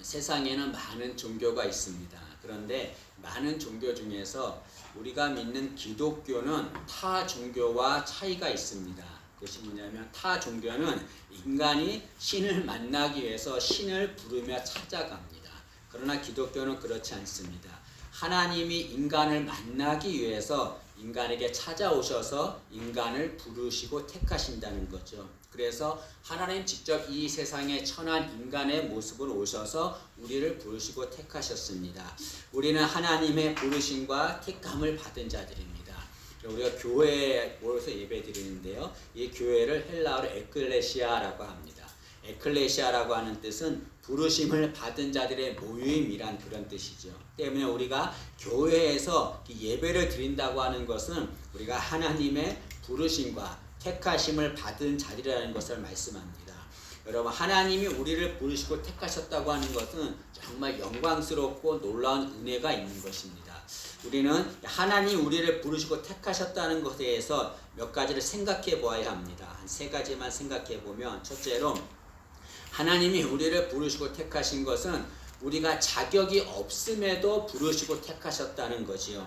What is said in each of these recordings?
세상에는 많은 종교가 있습니다. 그런데 많은 종교 중에서 우리가 믿는 기독교는 타 종교와 차이가 있습니다. 그것이 뭐냐면 타 종교는 인간이 신을 만나기 위해서 신을 부르며 찾아갑니다. 그러나 기독교는 그렇지 않습니다. 하나님이 인간을 만나기 위해서 인간에게 찾아오셔서 인간을 부르시고 택하신다는 거죠. 그래서 하나님 직접 이 세상에 천한 인간의 모습으로 오셔서 우리를 부르시고 택하셨습니다. 우리는 하나님의 부르심과 택함을 받은 자들입니다. 우리가 교회에 모여서 예배 드리는데요. 이 교회를 헬라어로 에클레시아라고 합니다. 에클레시아라고 하는 뜻은 부르심을 받은 자들의 모임이란 그런 뜻이죠. 때문에 우리가 교회에서 예배를 드린다고 하는 것은 우리가 하나님의 부르심과 택하심을 받은 자들이라는 것을 말씀합니다. 여러분, 하나님이 우리를 부르시고 택하셨다고 하는 것은 정말 영광스럽고 놀라운 은혜가 있는 것입니다. 우리는 하나님 우리를 부르시고 택하셨다는 것에 대해서 몇 가지를 생각해 보아야 합니다. 한 세 가지만 생각해 보면, 첫째로 하나님이 우리를 부르시고 택하신 것은 우리가 자격이 없음에도 부르시고 택하셨다는 거지요.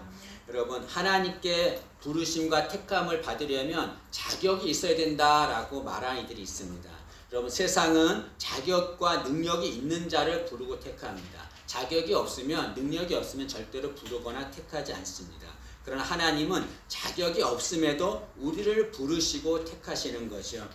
여러분, 하나님께 부르심과 택함을 받으려면 자격이 있어야 된다라고 말하는 이들이 있습니다. 여러분, 세상은 자격과 능력이 있는 자를 부르고 택합니다. 자격이 없으면, 능력이 없으면 절대로 부르거나 택하지 않습니다. 그러나 하나님은 자격이 없음에도 우리를 부르시고 택하시는 거죠.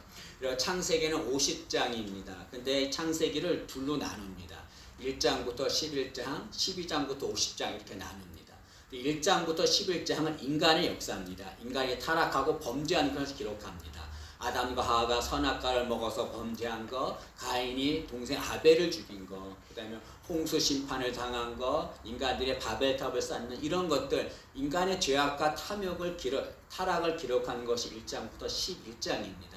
창세기는 50장입니다. 근데 창세기를 둘로 나눕니다. 1장부터 11장, 12장부터 50장 이렇게 나눕니다. 1장부터 11장은 인간의 역사입니다. 인간이 타락하고 범죄한 것을 기록합니다. 아담과 하와가 선악과를 먹어서 범죄한 거, 가인이 동생 아벨을 죽인 거, 그 다음에 홍수 심판을 당한 거, 인간들의 바벨탑을 쌓는 이런 것들, 인간의 죄악과 타락을 기록한 것이 1장부터 11장입니다.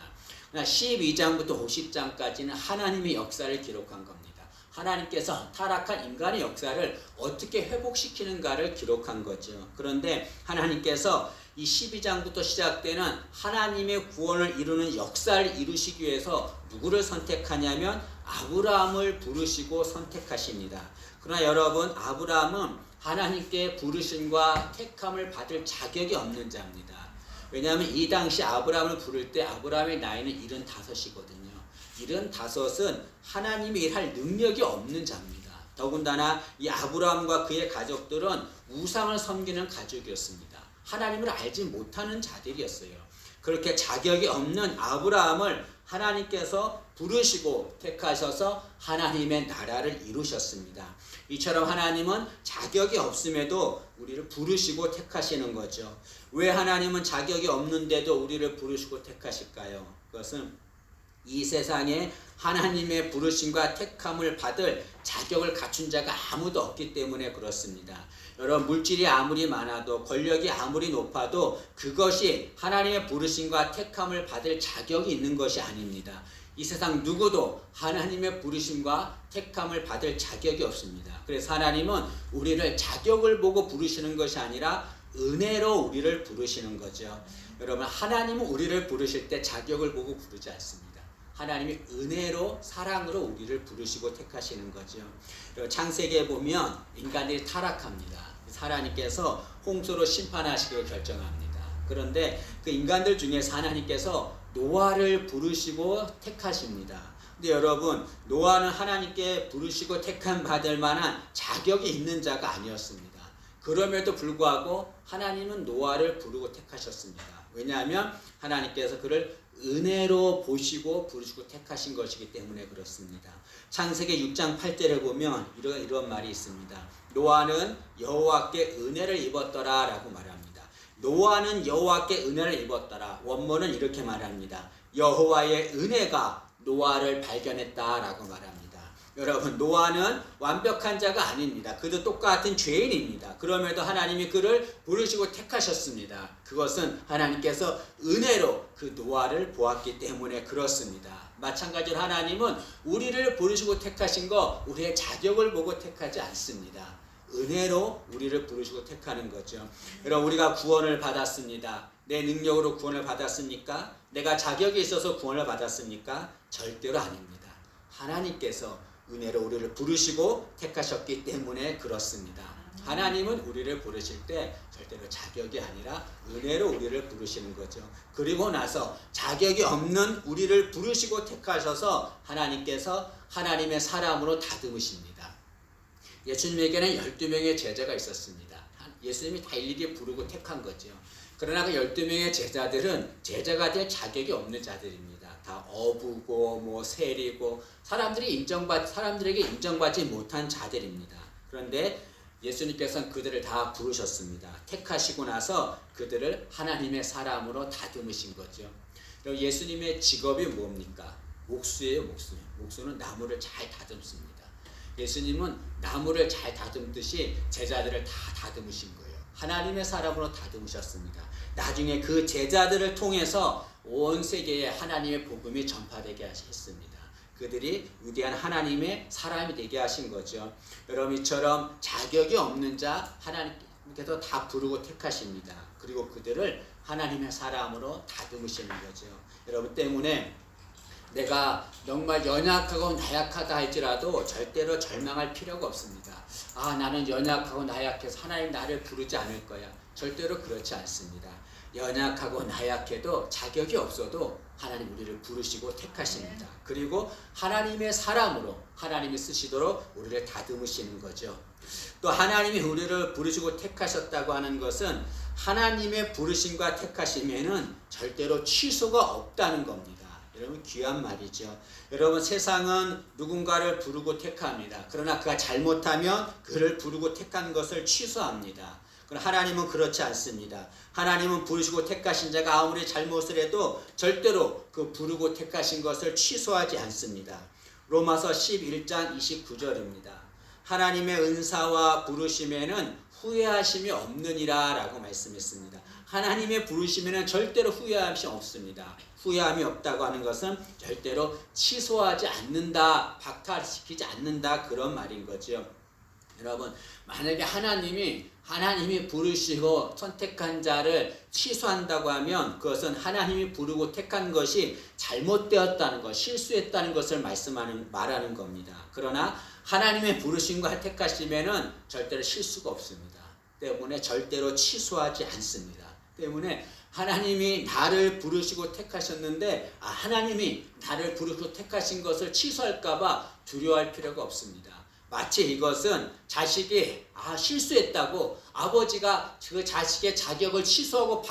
12장부터 50장까지는 하나님의 역사를 기록한 겁니다. 하나님께서 타락한 인간의 역사를 어떻게 회복시키는가를 기록한 거죠. 그런데 하나님께서 이 12장부터 시작되는 하나님의 구원을 이루는 역사를 이루시기 위해서 누구를 선택하냐면 아브라함을 부르시고 선택하십니다. 그러나 여러분, 아브라함은 하나님께 부르심과 택함을 받을 자격이 없는 자입니다. 왜냐하면 이 당시 아브라함을 부를 때 아브라함의 나이는 75이거든요. 75은 하나님이 일할 능력이 없는 자입니다. 더군다나 이 아브라함과 그의 가족들은 우상을 섬기는 가족이었습니다. 하나님을 알지 못하는 자들이었어요. 그렇게 자격이 없는 아브라함을 하나님께서 부르시고 택하셔서 하나님의 나라를 이루셨습니다. 이처럼 하나님은 자격이 없음에도 우리를 부르시고 택하시는 거죠. 왜 하나님은 자격이 없는데도 우리를 부르시고 택하실까요? 그것은 이 세상에 하나님의 부르심과 택함을 받을 자격을 갖춘 자가 아무도 없기 때문에 그렇습니다. 여러분, 물질이 아무리 많아도 권력이 아무리 높아도 그것이 하나님의 부르심과 택함을 받을 자격이 있는 것이 아닙니다. 이 세상 누구도 하나님의 부르심과 택함을 받을 자격이 없습니다. 그래서 하나님은 우리를 자격을 보고 부르시는 것이 아니라 은혜로 우리를 부르시는 거죠. 여러분, 하나님은 우리를 부르실 때 자격을 보고 부르지 않습니다. 하나님이 은혜로 사랑으로 우리를 부르시고 택하시는 거죠. 창세기에 보면 인간들이 타락합니다. 하나님께서 홍수로 심판하시기로 결정합니다. 그런데 그 인간들 중에서 하나님께서 노아를 부르시고 택하십니다. 근데 여러분, 노아는 하나님께 부르시고 택함 받을 만한 자격이 있는 자가 아니었습니다. 그럼에도 불구하고 하나님은 노아를 부르고 택하셨습니다. 왜냐하면 하나님께서 그를 은혜로 보시고 부르시고 택하신 것이기 때문에 그렇습니다. 창세기 6장 8절을 보면 이런 말이 있습니다. 노아는 여호와께 은혜를 입었더라 라고 말합니다. 노아는 여호와께 은혜를 입었더라. 원문은 이렇게 말합니다. 여호와의 은혜가 노아를 발견했다 라고 말합니다. 여러분, 노아는 완벽한 자가 아닙니다. 그도 똑같은 죄인입니다. 그럼에도 하나님이 그를 부르시고 택하셨습니다. 그것은 하나님께서 은혜로 그 노아를 보았기 때문에 그렇습니다. 마찬가지로 하나님은 우리를 부르시고 택하신 거 우리의 자격을 보고 택하지 않습니다. 은혜로 우리를 부르시고 택하는 거죠. 여러분, 우리가 구원을 받았습니다. 내 능력으로 구원을 받았습니까? 내가 자격이 있어서 구원을 받았습니까? 절대로 아닙니다. 하나님께서 은혜로 우리를 부르시고 택하셨기 때문에 그렇습니다. 하나님은 우리를 부르실 때 절대로 자격이 아니라 은혜로 우리를 부르시는 거죠. 그리고 나서 자격이 없는 우리를 부르시고 택하셔서 하나님께서 하나님의 사람으로 다듬으십니다. 예수님에게는 12명의 제자가 있었습니다. 예수님이 다 일일이 부르고 택한 거죠. 그러나 그 12명의 제자들은 제자가 될 자격이 없는 자들입니다. 다 어부고 세리고 사람들에게 인정받지 못한 자들입니다. 그런데 예수님께서는 그들을 다 부르셨습니다. 택하시고 나서 그들을 하나님의 사람으로 다듬으신 거죠. 예수님의 직업이 뭡니까? 목수예요, 목수. 목수는 나무를 잘 다듬습니다. 예수님은 나무를 잘 다듬듯이 제자들을 다 다듬으신 거예요. 하나님의 사람으로 다듬으셨습니다. 나중에 그 제자들을 통해서 온 세계에 하나님의 복음이 전파되게 하셨습니다. 그들이 위대한 하나님의 사람이 되게 하신 거죠. 여러분 이처럼 자격이 없는 자 하나님께서 다 부르고 택하십니다. 그리고 그들을 하나님의 사람으로 다듬으시는 거죠. 여러분 때문에 내가 정말 연약하고 나약하다 할지라도 절대로 절망할 필요가 없습니다. 나는 연약하고 나약해서 하나님 나를 부르지 않을 거야. 절대로 그렇지 않습니다. 연약하고 나약해도 자격이 없어도 하나님 우리를 부르시고 택하십니다. 그리고 하나님의 사람으로 하나님이 쓰시도록 우리를 다듬으시는 거죠. 또 하나님이 우리를 부르시고 택하셨다고 하는 것은 하나님의 부르심과 택하심에는 절대로 취소가 없다는 겁니다. 여러분 귀한 말이죠. 여러분 세상은 누군가를 부르고 택합니다. 그러나 그가 잘못하면 그를 부르고 택한 것을 취소합니다. 그러나 하나님은 그렇지 않습니다. 하나님은 부르시고 택하신 자가 아무리 잘못을 해도 절대로 그 부르고 택하신 것을 취소하지 않습니다. 로마서 11장 29절입니다. 하나님의 은사와 부르심에는 후회하심이 없느니라 라고 말씀했습니다. 하나님의 부르심에는 절대로 후회함이 없습니다. 후회함이 없다고 하는 것은 절대로 취소하지 않는다, 박탈시키지 않는다 그런 말인 거죠. 여러분 만약에 하나님이 부르시고 선택한 자를 취소한다고 하면 그것은 하나님이 부르고 택한 것이 잘못되었다는 것, 실수했다는 것을 말하는 겁니다. 그러나 하나님의 부르심과 택하심에는 절대로 실수가 없습니다. 때문에 절대로 취소하지 않습니다. 때문에 하나님이 나를 부르시고 택하셨는데 하나님이 나를 부르시고 택하신 것을 취소할까봐 두려워할 필요가 없습니다. 마치 이것은 자식이 실수했다고 아버지가 그 자식의 자격을 취소하고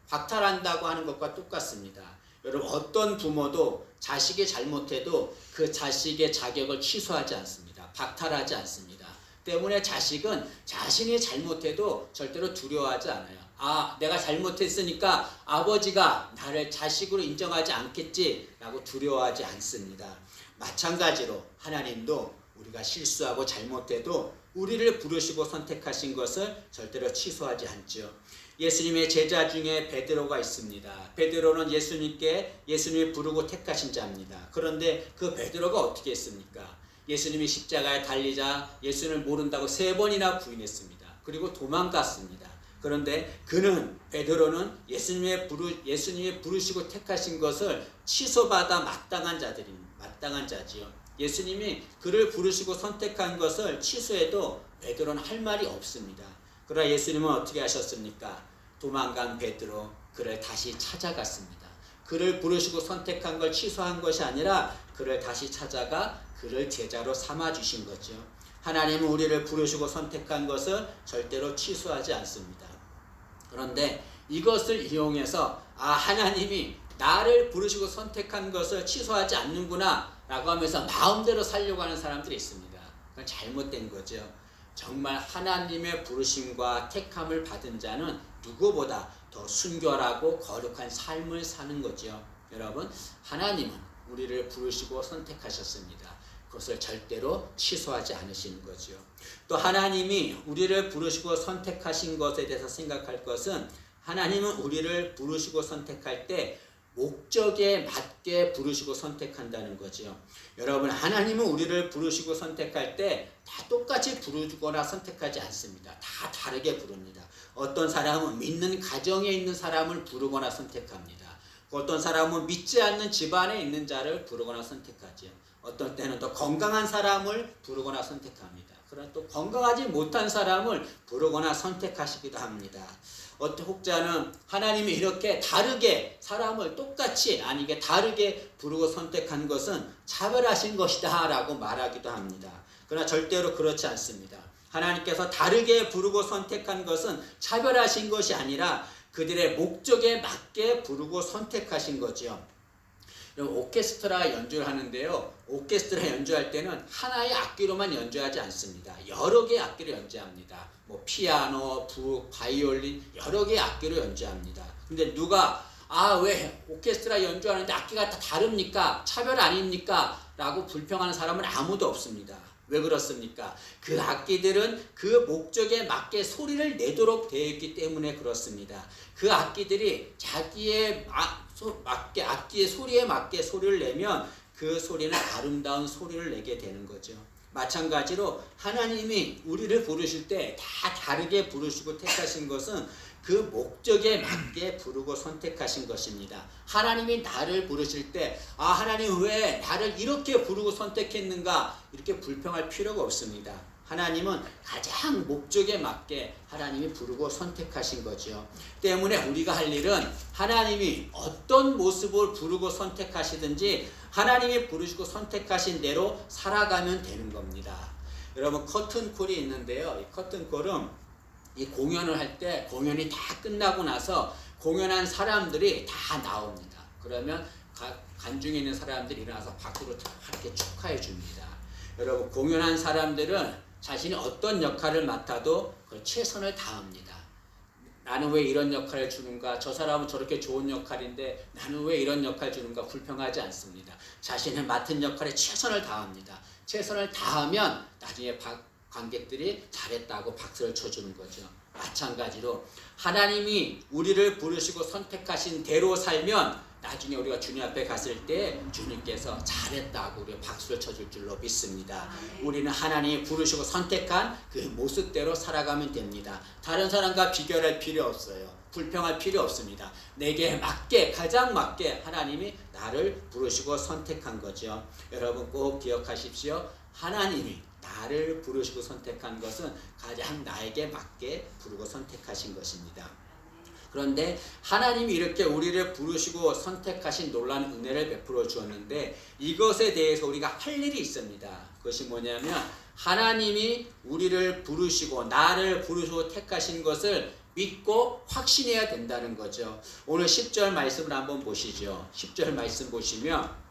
박탈한다고 하는 것과 똑같습니다. 여러분 어떤 부모도 자식이 잘못해도 그 자식의 자격을 취소하지 않습니다. 박탈하지 않습니다. 때문에 자식은 자신이 잘못해도 절대로 두려워하지 않아요. 내가 잘못했으니까 아버지가 나를 자식으로 인정하지 않겠지라고 두려워하지 않습니다. 마찬가지로 하나님도 우리가 실수하고 잘못해도 우리를 부르시고 선택하신 것을 절대로 취소하지 않죠. 예수님의 제자 중에 베드로가 있습니다. 베드로는 예수님이 부르고 택하신 자입니다. 그런데 그 베드로가 어떻게 했습니까? 예수님이 십자가에 달리자 예수님을 모른다고 3번이나 부인했습니다. 그리고 도망갔습니다. 그런데 베드로는 예수님이 부르시고 택하신 것을 취소받아 마땅한 자지요. 예수님이 그를 부르시고 선택한 것을 취소해도 베드로는 할 말이 없습니다. 그러나 예수님은 어떻게 하셨습니까? 도망간 베드로 그를 다시 찾아갔습니다. 그를 부르시고 선택한 걸 취소한 것이 아니라 그를 다시 찾아가 그를 제자로 삼아주신 거죠. 하나님은 우리를 부르시고 선택한 것을 절대로 취소하지 않습니다. 그런데 이것을 이용해서 하나님이 나를 부르시고 선택한 것을 취소하지 않는구나 라고 하면서 마음대로 살려고 하는 사람들이 있습니다. 그건 잘못된 거죠. 정말 하나님의 부르심과 택함을 받은 자는 누구보다 더 순결하고 거룩한 삶을 사는 거죠. 여러분 하나님은 우리를 부르시고 선택하셨습니다. 그것을 절대로 취소하지 않으시는 거죠. 또 하나님이 우리를 부르시고 선택하신 것에 대해서 생각할 것은 하나님은 우리를 부르시고 선택할 때 목적에 맞게 부르시고 선택한다는 거죠. 여러분 하나님은 우리를 부르시고 선택할 때 다 똑같이 부르거나 선택하지 않습니다. 다 다르게 부릅니다. 어떤 사람은 믿는 가정에 있는 사람을 부르거나 선택합니다. 어떤 사람은 믿지 않는 집안에 있는 자를 부르거나 선택하죠. 어떤 때는 또 건강한 사람을 부르거나 선택합니다. 그러나 또 건강하지 못한 사람을 부르거나 선택하시기도 합니다. 어떤 혹자는 하나님이 이렇게 다르게 사람을 똑같이 아니게 다르게 부르고 선택한 것은 차별하신 것이다 라고 말하기도 합니다. 그러나 절대로 그렇지 않습니다. 하나님께서 다르게 부르고 선택한 것은 차별하신 것이 아니라 그들의 목적에 맞게 부르고 선택하신 거죠. 오케스트라 연주를 하는데요. 오케스트라 연주할 때는 하나의 악기로만 연주하지 않습니다. 여러 개의 악기를 연주합니다. 뭐 피아노, 북, 바이올린 여러 개의 악기로 연주합니다. 근데 누가 왜 오케스트라 연주하는데 악기가 다 다릅니까? 차별 아닙니까? 라고 불평하는 사람은 아무도 없습니다. 왜 그렇습니까? 그 악기들은 그 목적에 맞게 소리를 내도록 되어 있기 때문에 그렇습니다. 그 악기들이 자기의 악기의 소리에 맞게 소리를 내면 그 소리는 아름다운 소리를 내게 되는 거죠. 마찬가지로 하나님이 우리를 부르실 때 다 다르게 부르시고 택하신 것은 그 목적에 맞게 부르고 선택하신 것입니다. 하나님이 나를 부르실 때 하나님 왜 나를 이렇게 부르고 선택했는가 이렇게 불평할 필요가 없습니다. 하나님은 가장 목적에 맞게 하나님이 부르고 선택하신 거죠. 때문에 우리가 할 일은 하나님이 어떤 모습을 부르고 선택하시든지 하나님이 부르시고 선택하신 대로 살아가면 되는 겁니다. 여러분 커튼콜이 있는데요. 이 커튼콜은 이 공연을 할 때 공연이 다 끝나고 나서 공연한 사람들이 다 나옵니다. 그러면 관중에 있는 사람들이 일어나서 밖으로 다 이렇게 축하해 줍니다. 여러분 공연한 사람들은 자신이 어떤 역할을 맡아도 최선을 다합니다. 나는 왜 이런 역할을 주는가? 저 사람은 저렇게 좋은 역할인데 나는 왜 이런 역할을 주는가? 불평하지 않습니다. 자신이 맡은 역할에 최선을 다합니다. 최선을 다하면 나중에 관객들이 잘했다고 박수를 쳐주는 거죠. 마찬가지로 하나님이 우리를 부르시고 선택하신 대로 살면 나중에 우리가 주님 앞에 갔을 때 주님께서 잘했다고 우리가 박수를 쳐줄 줄로 믿습니다. 우리는 하나님이 부르시고 선택한 그 모습대로 살아가면 됩니다. 다른 사람과 비교할 필요 없어요. 불평할 필요 없습니다. 내게 맞게 가장 맞게 하나님이 나를 부르시고 선택한 거죠. 여러분 꼭 기억하십시오. 하나님이 나를 부르시고 선택한 것은 가장 나에게 맞게 부르고 선택하신 것입니다. 그런데 하나님이 이렇게 우리를 부르시고 선택하신 놀라운 은혜를 베풀어 주었는데 이것에 대해서 우리가 할 일이 있습니다. 그것이 뭐냐면 하나님이 우리를 부르시고 나를 부르시고 택하신 것을 믿고 확신해야 된다는 거죠. 오늘 10절 말씀을 한번 보시죠. 10절 말씀 보시면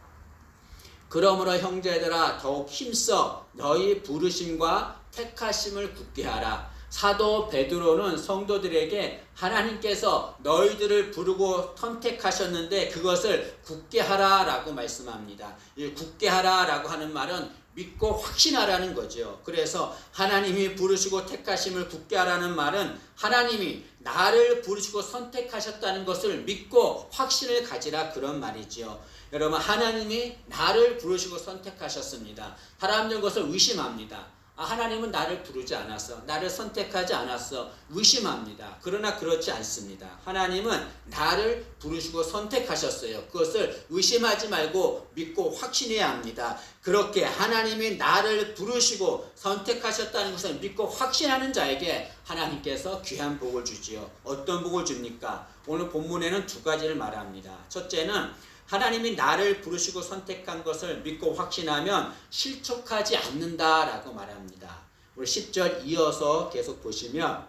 그러므로 형제들아 더욱 힘써 너희 부르심과 택하심을 굳게 하라. 사도 베드로는 성도들에게 하나님께서 너희들을 부르고 선택하셨는데 그것을 굳게 하라라고 말씀합니다. 이 굳게 하라라고 하는 말은 믿고 확신하라는 거죠. 그래서 하나님이 부르시고 택하심을 굳게 하라는 말은 하나님이 나를 부르시고 선택하셨다는 것을 믿고 확신을 가지라 그런 말이지요. 여러분 하나님이 나를 부르시고 선택하셨습니다. 사람들은 그것을 의심합니다. 하나님은 나를 부르지 않았어. 나를 선택하지 않았어. 의심합니다. 그러나 그렇지 않습니다. 하나님은 나를 부르시고 선택하셨어요. 그것을 의심하지 말고 믿고 확신해야 합니다. 그렇게 하나님이 나를 부르시고 선택하셨다는 것을 믿고 확신하는 자에게 하나님께서 귀한 복을 주지요. 어떤 복을 줍니까? 오늘 본문에는 두 가지를 말합니다. 첫째는 하나님이 나를 부르시고 선택한 것을 믿고 확신하면 실족하지 않는다라고 말합니다. 우리 10절 이어서 계속 보시면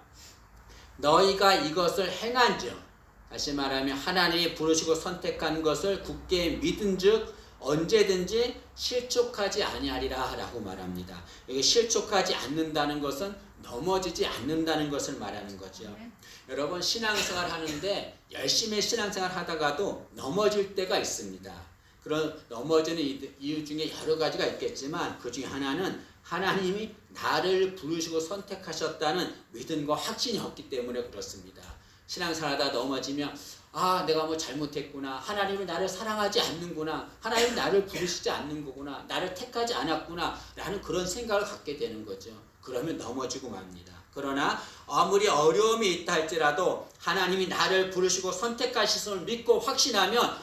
너희가 이것을 행한즉 다시 말하면 하나님이 부르시고 선택한 것을 굳게 믿은즉 언제든지 실족하지 아니하리라 라고 말합니다. 여기 실족하지 않는다는 것은 넘어지지 않는다는 것을 말하는 거죠. 여러분 신앙생활 하는데 열심히 신앙생활 하다가도 넘어질 때가 있습니다. 그런 넘어지는 이유 중에 여러 가지가 있겠지만 그 중에 하나는 하나님이 나를 부르시고 선택하셨다는 믿음과 확신이 없기 때문에 그렇습니다. 신앙생활 하다 넘어지면 내가 뭐 잘못했구나. 하나님이 나를 사랑하지 않는구나. 하나님이 나를 부르시지 않는 거구나. 나를 택하지 않았구나. 라는 그런 생각을 갖게 되는 거죠. 그러면 넘어지고 맙니다. 그러나 아무리 어려움이 있다 할지라도 하나님이 나를 부르시고 선택하시심을 믿고 확신하면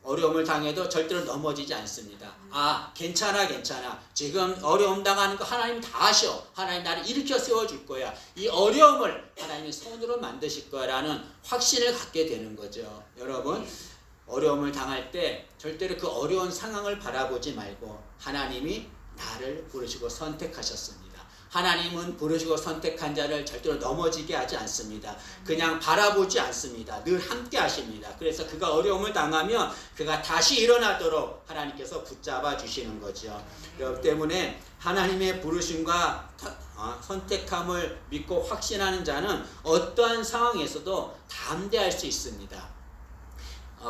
어려움을 당해도 절대로 넘어지지 않습니다. 아, 괜찮아. 지금 어려움 당하는 거 하나님 다 아셔. 하나님 나를 일으켜 세워줄 거야. 이 어려움을 하나님이 손으로 만드실 거라는 확신을 갖게 되는 거죠. 여러분, 어려움을 당할 때 절대로 그 어려운 상황을 바라보지 말고 하나님이 나를 부르시고 선택하셨습니다. 하나님은 부르시고 선택한 자를 절대로 넘어지게 하지 않습니다. 그냥 바라보지 않습니다. 늘 함께 하십니다. 그래서 그가 어려움을 당하면 그가 다시 일어나도록 하나님께서 붙잡아 주시는 거죠. 그렇기 때문에 하나님의 부르심과 선택함을 믿고 확신하는 자는 어떠한 상황에서도 담대할 수 있습니다.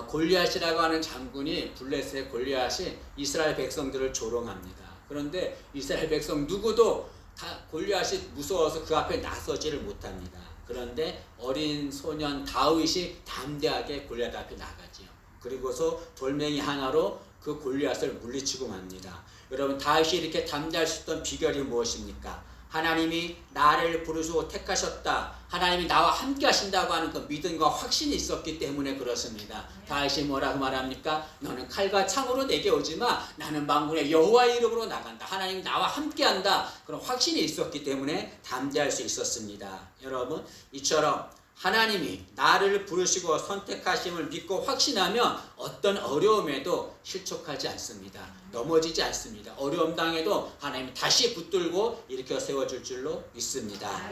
골리앗이라고 하는 장군이 블레셋의 골리앗이 이스라엘 백성들을 조롱합니다. 그런데 이스라엘 백성 누구도 다 골리앗이 무서워서 그 앞에 나서지를 못합니다. 그런데 어린 소년 다윗이 담대하게 골리앗 앞에 나가지요. 그리고서 돌멩이 하나로 그 골리앗을 물리치고 맙니다. 여러분, 다윗이 이렇게 담대할 수 있던 비결이 무엇입니까? 하나님이 나를 부르시고 택하셨다. 하나님이 나와 함께 하신다고 하는 그 믿음과 확신이 있었기 때문에 그렇습니다. 다윗이 뭐라고 말합니까? 너는 칼과 창으로 내게 오지 마. 나는 만군의 여호와의 이름으로 나간다. 하나님이 나와 함께 한다. 그런 확신이 있었기 때문에 담대할 수 있었습니다. 여러분, 이처럼 하나님이 나를 부르시고 선택하심을 믿고 확신하면 어떤 어려움에도 실족하지 않습니다. 넘어지지 않습니다. 어려움 당해도 하나님이 다시 붙들고 일으켜 세워줄 줄로 믿습니다.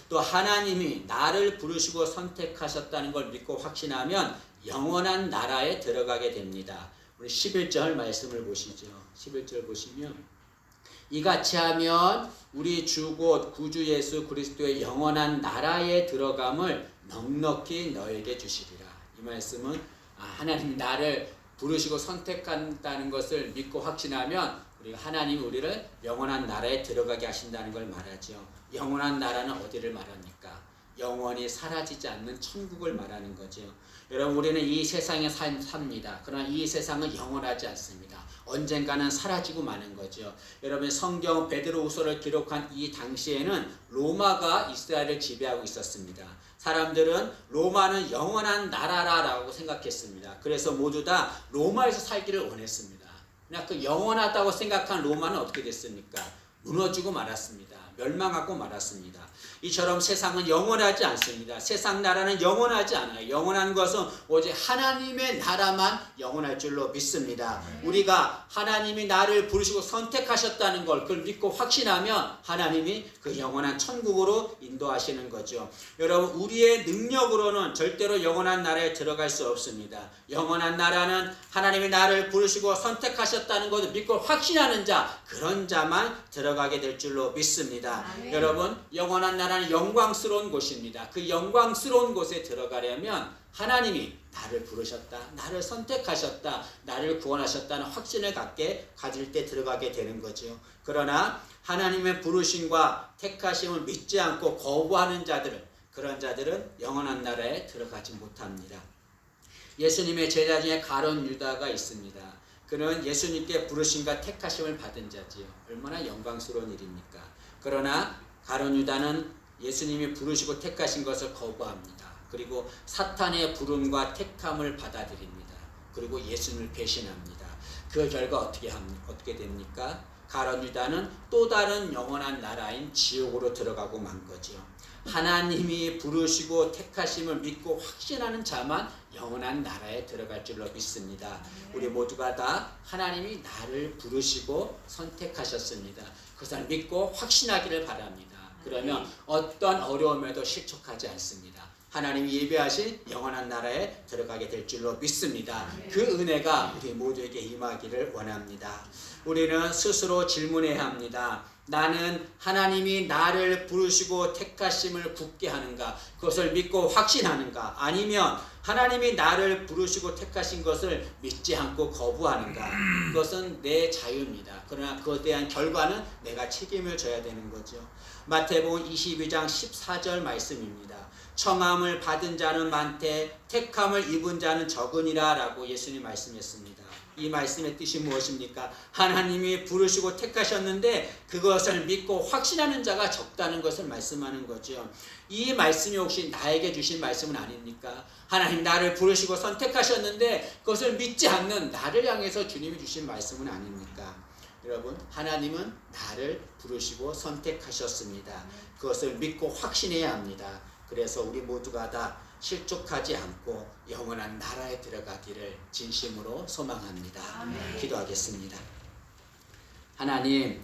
또 하나님이 나를 부르시고 선택하셨다는 걸 믿고 확신하면 영원한 나라에 들어가게 됩니다. 우리 11절 말씀을 보시죠. 11절 보시면 이같이 하면 우리 주 곧 구주 예수 그리스도의 영원한 나라에 들어감을 넉넉히 너에게 주시리라. 이 말씀은 하나님이 나를 부르시고 선택한다는 것을 믿고 확신하면 하나님이 우리를 영원한 나라에 들어가게 하신다는 걸 말하죠. 영원한 나라는 어디를 말합니까? 영원히 사라지지 않는 천국을 말하는 거죠. 여러분, 우리는 이 세상에 삽니다. 그러나 이 세상은 영원하지 않습니다. 언젠가는 사라지고 마는 거죠. 여러분, 성경 베드로후서를 기록한 이 당시에는 로마가 이스라엘을 지배하고 있었습니다. 사람들은 로마는 영원한 나라라고 생각했습니다. 그래서 모두 다 로마에서 살기를 원했습니다. 그러나 그 영원하다고 생각한 로마는 어떻게 됐습니까? 무너지고 말았습니다. 멸망하고 말았습니다. 이처럼 세상은 영원하지 않습니다. 세상 나라는 영원하지 않아요. 영원한 것은 오직 하나님의 나라만 영원할 줄로 믿습니다. 우리가 하나님이 나를 부르시고 선택하셨다는 걸 그걸 믿고 확신하면 하나님이 그 영원한 천국으로 인도하시는 거죠. 여러분, 우리의 능력으로는 절대로 영원한 나라에 들어갈 수 없습니다. 영원한 나라는 하나님이 나를 부르시고 선택하셨다는 것을 믿고 확신하는 자, 그런 자만 들어가게 될 줄로 믿습니다. 여러분, 영원한 나라는 영광스러운 곳입니다. 그 영광스러운 곳에 들어가려면 하나님이 나를 부르셨다, 나를 선택하셨다, 나를 구원하셨다는 확신을 가질 때 들어가게 되는 거죠. 그러나 하나님의 부르심과 택하심을 믿지 않고 거부하는 자들은, 그런 자들은 영원한 나라에 들어가지 못합니다. 예수님의 제자 중에 가룟 유다가 있습니다. 그는 예수님께 부르심과 택하심을 받은 자지요. 얼마나 영광스러운 일입니까? 그러나 가룟 유다는 예수님이 부르시고 택하신 것을 거부합니다. 그리고 사탄의 부름과 택함을 받아들입니다. 그리고 예수님을 배신합니다. 그 결과 어떻게 됩니까? 가룟 유다는 또 다른 영원한 나라인 지옥으로 들어가고 만 거죠. 하나님이 부르시고 택하심을 믿고 확신하는 자만 영원한 나라에 들어갈 줄로 믿습니다. 우리 모두가 다 하나님이 나를 부르시고 선택하셨습니다. 그것을 믿고 확신하기를 바랍니다. 그러면 어떤 어려움에도 실족하지 않습니다. 하나님이 예배하신 영원한 나라에 들어가게 될 줄로 믿습니다. 그 은혜가 우리 모두에게 임하기를 원합니다. 우리는 스스로 질문해야 합니다. 나는 하나님이 나를 부르시고 택하심을 굳게 하는가? 그것을 믿고 확신하는가? 아니면 하나님이 나를 부르시고 택하신 것을 믿지 않고 거부하는가? 그것은 내 자유입니다. 그러나 그것에 대한 결과는 내가 책임을 져야 되는 거죠. 마태복음 22장 14절 말씀입니다. 청함을 받은 자는 많되 택함을 입은 자는 적으니라 라고 예수님 말씀했습니다. 이 말씀의 뜻이 무엇입니까? 하나님이 부르시고 택하셨는데 그것을 믿고 확신하는 자가 적다는 것을 말씀하는 거죠. 이 말씀이 혹시 나에게 주신 말씀은 아닙니까? 하나님 나를 부르시고 선택하셨는데 그것을 믿지 않는 나를 향해서 주님이 주신 말씀은 아닙니까? 여러분, 하나님은 나를 부르시고 선택하셨습니다. 그것을 믿고 확신해야 합니다. 그래서 우리 모두가 다 실족하지 않고 영원한 나라에 들어가기를 진심으로 소망합니다. 아멘. 기도하겠습니다. 하나님,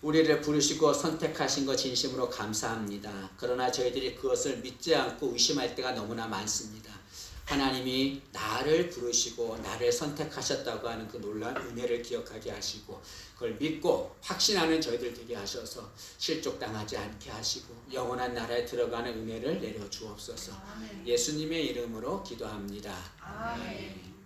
우리를 부르시고 선택하신 것 진심으로 감사합니다. 그러나 저희들이 그것을 믿지 않고 의심할 때가 너무나 많습니다. 하나님이 나를 부르시고 나를 선택하셨다고 하는 그 놀라운 은혜를 기억하게 하시고 그걸 믿고 확신하는 저희들 되게 하셔서 실족당하지 않게 하시고 영원한 나라에 들어가는 은혜를 내려 주옵소서. 예수님의 이름으로 기도합니다. 아멘.